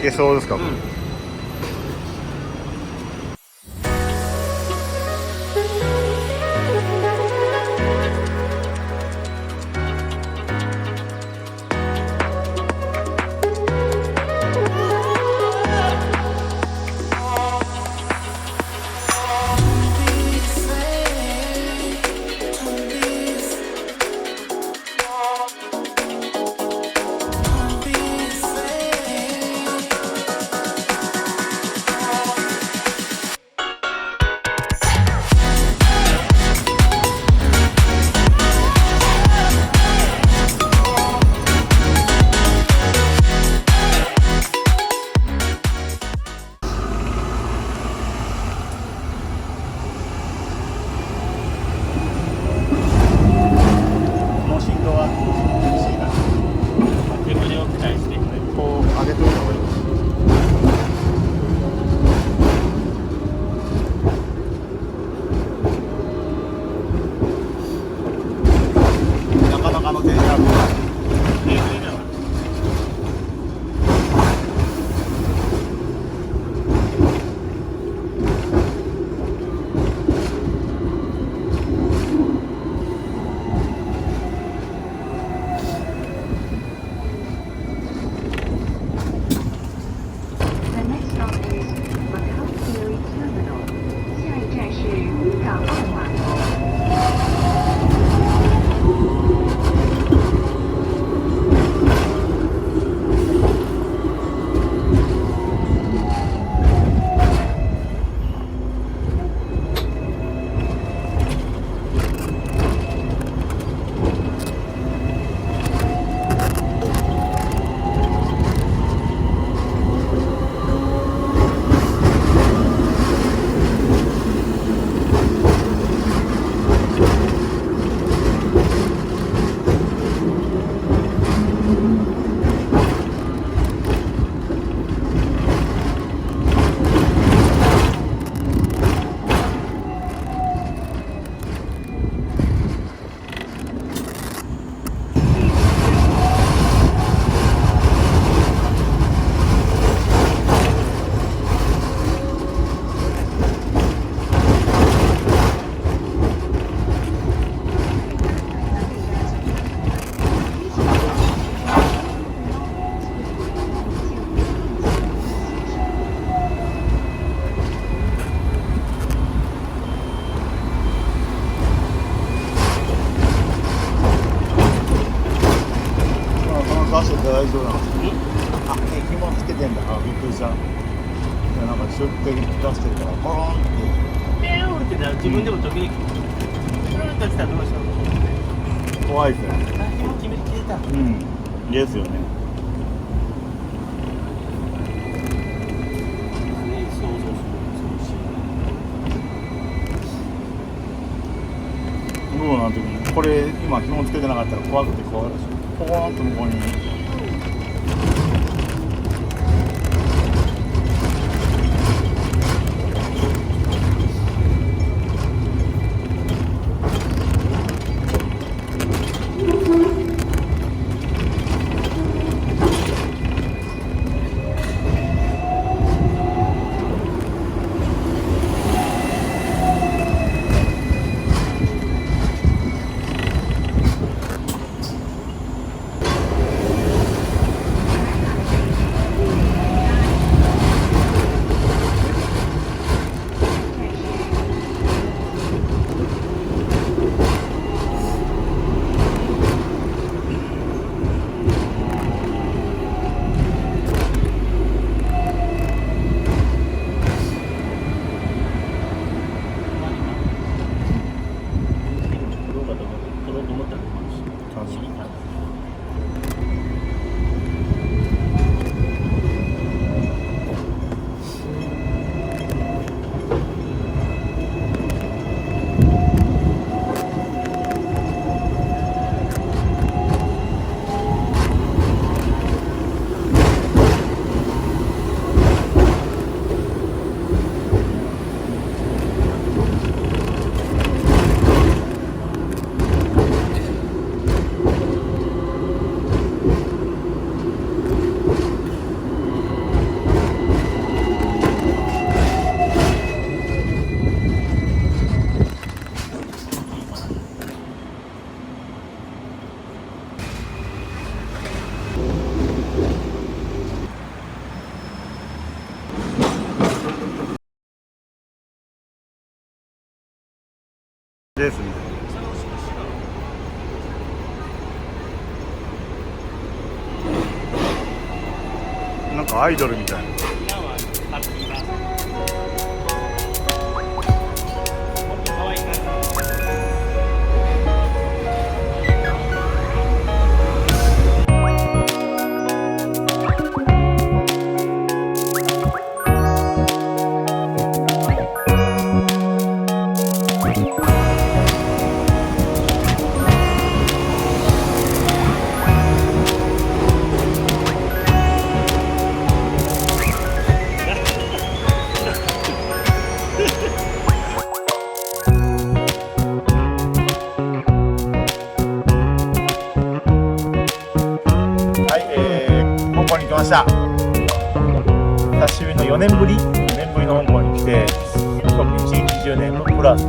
けそうですか？大丈夫なの？あ、紐つけてんだ。あ、びっくりした。なんか出店出してるから、ポロンって。ペーンって自分でも時々、プルンと来たらどうしよう。怖いですね。あ、紐決めてた。うん。ですよね。どうなんていうの？これ今紐つけてなかったら怖くてこうポコーンと向こうに。ですね。なんかアイドルみたいな。香港に来ました。久しぶりの4年ぶりの香港に来て、特に一日10年のプラス